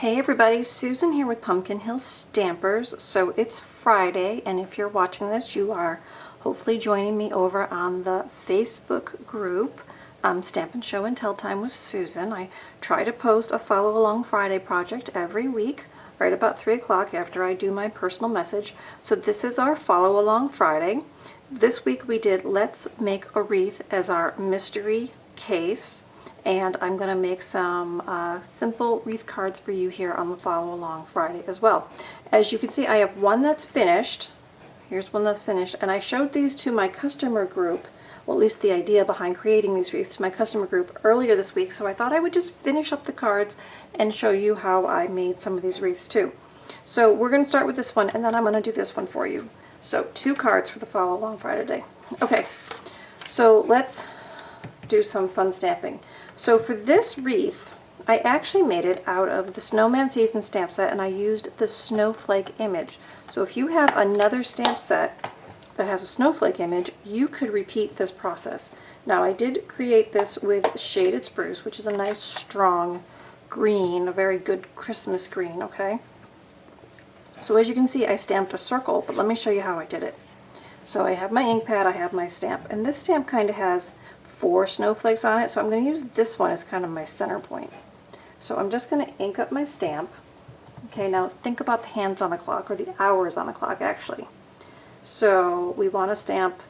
Hey everybody, Susan here with Pumpkin Hill Stampers. So it's Friday, and if you're watching this, you are hopefully joining me over on the Facebook group, Stampin' Show and Tell Time with Susan. I try to post a Follow Along Friday project every week, right about 3 o'clock after I do my personal message. So this is our Follow Along Friday. This week we did Let's Make a Wreath as our mystery case. And I'm going to make some simple wreath cards for you here on the Follow Along Friday as well. As you can see, I have one that's finished. Here's one that's finished. And I showed these to my customer group, well, at least the idea behind creating these wreaths, to my customer group earlier this week. So I thought I would just finish up the cards and show you how I made some of these wreaths too. So we're going to start with this one, and then I'm going to do this one for you. So 2 cards for the Follow Along Friday day. Okay, so let's do some fun stamping. So for this wreath, I actually made it out of the Snowman Season stamp set, and I used the snowflake image. So if you have another stamp set that has a snowflake image, you could repeat this process. Now I did create this with shaded spruce, which is a nice strong green, a very good Christmas green, okay? So as you can see, I stamped a circle, but let me show you how I did it. So I have my ink pad, I have my stamp, and this stamp kind of has 4 snowflakes on it, so I'm going to use this one as kind of my center point. So I'm just going to ink up my stamp. Okay, now think about the hands on the clock, or the hours on the clock actually. So we want to stamp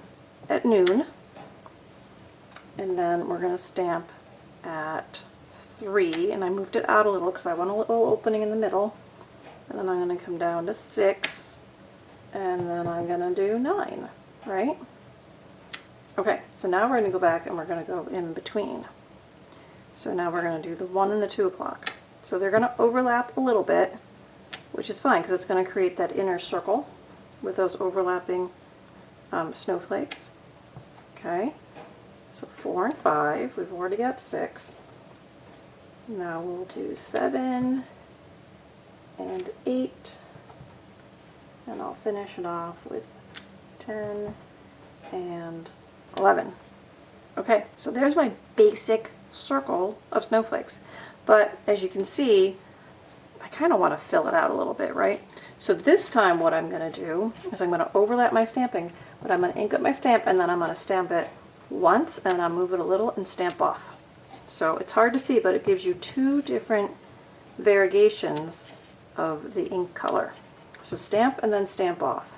at noon, and then we're going to stamp at 3, and I moved it out a little because I want a little opening in the middle, and then I'm going to come down to 6, and then I'm going to do 9, right? Okay, so now we're going to go back and we're going to go in between. So now we're going to do the 1 and the 2 o'clock. So they're going to overlap a little bit, which is fine because it's going to create that inner circle with those overlapping snowflakes. Okay, so 4 and 5, we've already got 6. Now we'll do 7 and 8, and I'll finish it off with 10 and 11. Okay, so there's my basic circle of snowflakes. But as you can see, I kind of want to fill it out a little bit, right? So this time what I'm going to do is I'm going to overlap my stamping, but I'm going to ink up my stamp, and then I'm going to stamp it once, and I'll move it a little and stamp off. So it's hard to see, but it gives you 2 different variegations of the ink color. So stamp and then stamp off.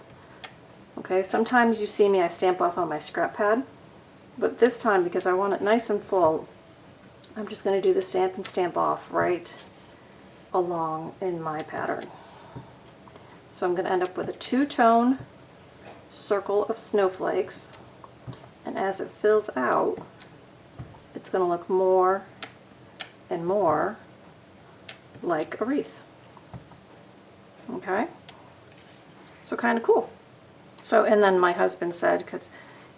Okay, sometimes you see me, I stamp off on my scrap pad, but this time, because I want it nice and full, I'm just going to do the stamp and stamp off right along in my pattern. So I'm going to end up with a 2-tone circle of snowflakes, and as it fills out, it's going to look more and more like a wreath. Okay? So kind of cool. So, and then my husband said, because,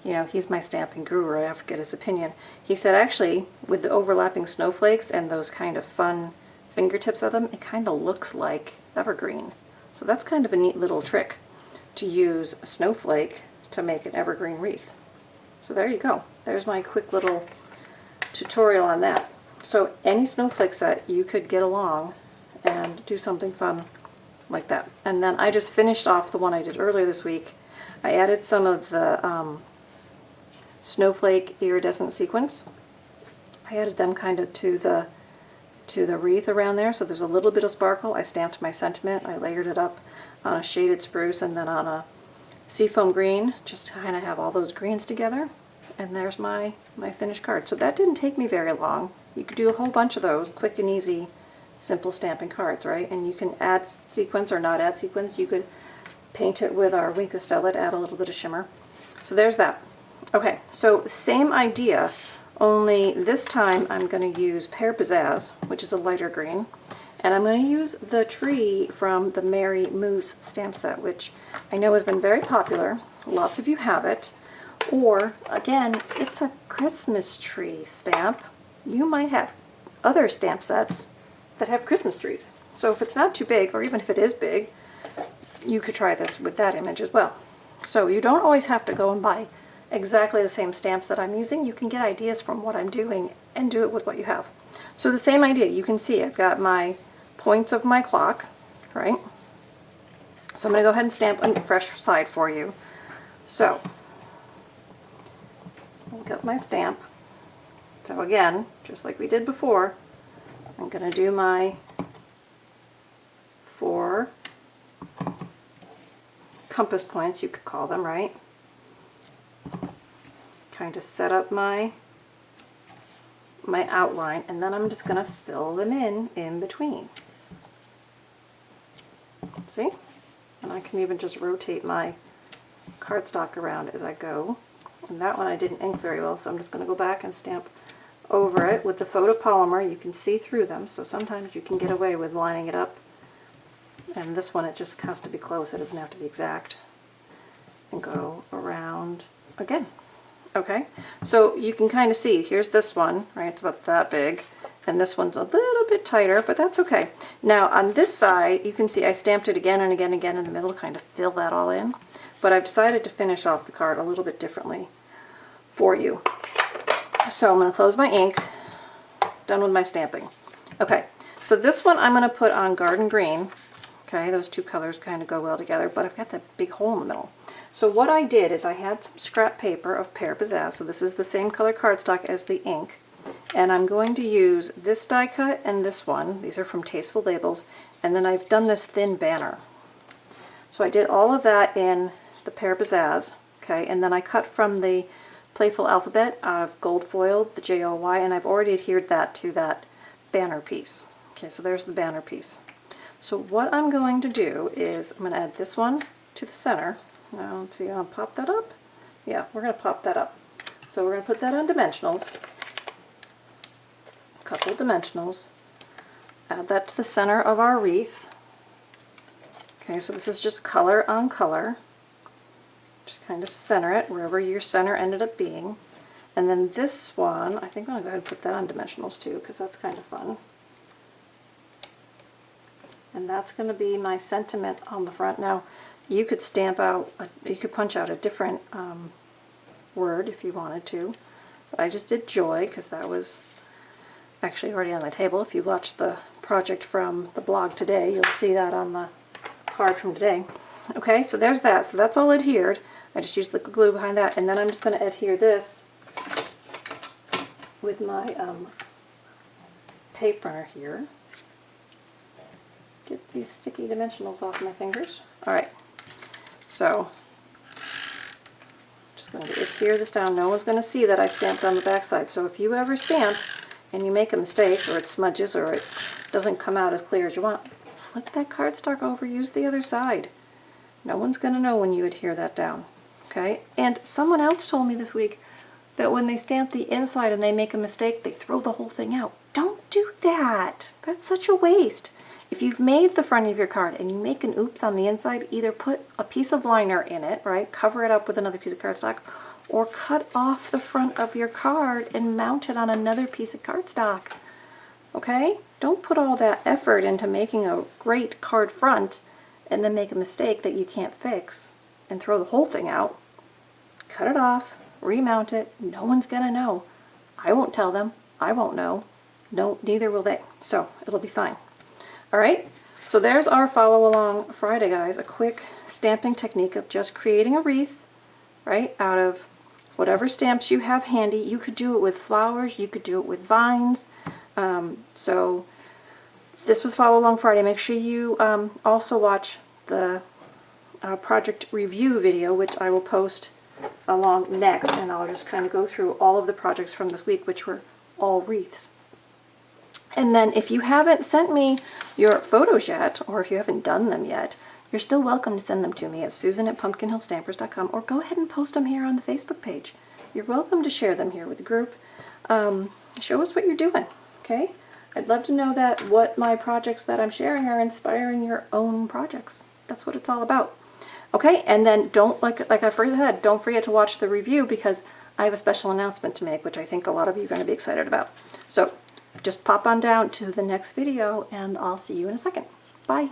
you know, he's my stamping guru, I have to get his opinion. He said, actually, with the overlapping snowflakes and those kind of fun fingertips of them, it kind of looks like evergreen. So that's kind of a neat little trick, to use a snowflake to make an evergreen wreath. So there you go. There's my quick little tutorial on that. So any snowflake set, you could get along and do something fun like that. And then I just finished off the one I did earlier this week. I added some of the snowflake iridescent sequins. I added them kind of to the wreath around there, so there's a little bit of sparkle. I stamped my sentiment. I layered it up on a shaded spruce and then on a seafoam green, just to kind of have all those greens together. And there's my finished card. So that didn't take me very long. You could do a whole bunch of those, quick and easy, simple stamping cards, right? And you can add sequins or not add sequins. You could paint it with our Wink of Stella to add a little bit of shimmer. So there's that. Okay, so same idea, only this time I'm going to use Pear Pizzazz, which is a lighter green, and I'm going to use the tree from the Merry Moose stamp set, which I know has been very popular. Lots of you have it. Or, again, it's a Christmas tree stamp. You might have other stamp sets that have Christmas trees. So if it's not too big, or even if it is big, you could try this with that image as well. So you don't always have to go and buy exactly the same stamps that I'm using. You can get ideas from what I'm doing and do it with what you have. So the same idea, you can see I've got my points of my clock, right? So I'm going to go ahead and stamp a fresh side for you. So, I'll get my stamp. So again, just like we did before, I'm going to do my 4 compass points, you could call them, right? Kind of set up my outline, and then I'm just going to fill them in between. See? And I can even just rotate my cardstock around as I go. And that one I didn't ink very well, so I'm just going to go back and stamp over it. With the photopolymer, you can see through them, so sometimes you can get away with lining it up. And this one, it just has to be close, it doesn't have to be exact. And go around again. Okay, so you can kind of see, here's this one, right, it's about that big, and this one's a little bit tighter, but that's okay. Now on this side, you can see I stamped it again and again and again in the middle to kind of fill that all in, but I've decided to finish off the card a little bit differently for you. So I'm going to close my ink, done with my stamping. Okay, so this one I'm going to put on Garden Green. Okay, those two colors kind of go well together, but I've got that big hole in the middle. So what I did is I had some scrap paper of Pear Pizzazz, so this is the same color cardstock as the ink, and I'm going to use this die cut and this one. These are from Tasteful Labels, and then I've done this thin banner. So I did all of that in the Pear Pizzazz, okay, and then I cut from the Playful Alphabet out of gold foil, the JOY, and I've already adhered that to that banner piece. Okay, so there's the banner piece. So what I'm going to do is I'm going to add this one to the center. Now let's see, I'll pop that up. Yeah, we're going to pop that up. So we're going to put that on dimensionals. A couple of dimensionals. Add that to the center of our wreath. Okay, so this is just color on color. Just kind of center it wherever your center ended up being. And then this one, I think I'm going to go ahead and put that on dimensionals too, because that's kind of fun. And that's going to be my sentiment on the front. Now, you could stamp out, you could punch out a different word if you wanted to. But I just did joy because that was actually already on the table. If you watched the project from the blog today, you'll see that on the card from today. Okay, so there's that. So that's all adhered. I just used liquid glue behind that. And then I'm just going to adhere this with my tape runner here. Get these sticky dimensionals off my fingers. Alright, so just going to adhere this down. No one's going to see that I stamped on the back side. So if you ever stamp and you make a mistake, or it smudges, or it doesn't come out as clear as you want, flip that cardstock over, use the other side. No one's going to know when you adhere that down. Okay? And someone else told me this week that when they stamp the inside and they make a mistake, they throw the whole thing out. Don't do that. That's such a waste. If you've made the front of your card and you make an oops on the inside, either put a piece of liner in it, right, cover it up with another piece of cardstock, or cut off the front of your card and mount it on another piece of cardstock. Okay? Don't put all that effort into making a great card front and then make a mistake that you can't fix and throw the whole thing out. Cut it off, remount it, no one's gonna know. I won't tell them, I won't know, no, neither will they, so it'll be fine. Alright, so there's our follow along Friday, guys. A quick stamping technique of just creating a wreath, right, out of whatever stamps you have handy. You could do it with flowers, you could do it with vines. So this was Follow Along Friday. Make sure you also watch the project review video, which I will post along next, and I'll just kind of go through all of the projects from this week, which were all wreaths. And then if you haven't sent me your photos yet, or if you haven't done them yet, you're still welcome to send them to me at susan@pumpkinhillstampers.com, or go ahead and post them here on the Facebook page. You're welcome to share them here with the group. Show us what you're doing, okay? I'd love to know that what my projects that I'm sharing are inspiring your own projects. That's what it's all about. Okay, and then don't, like I said, don't forget to watch the review, because I have a special announcement to make, which I think a lot of you are going to be excited about. So just pop on down to the next video, and I'll see you in a second. Bye.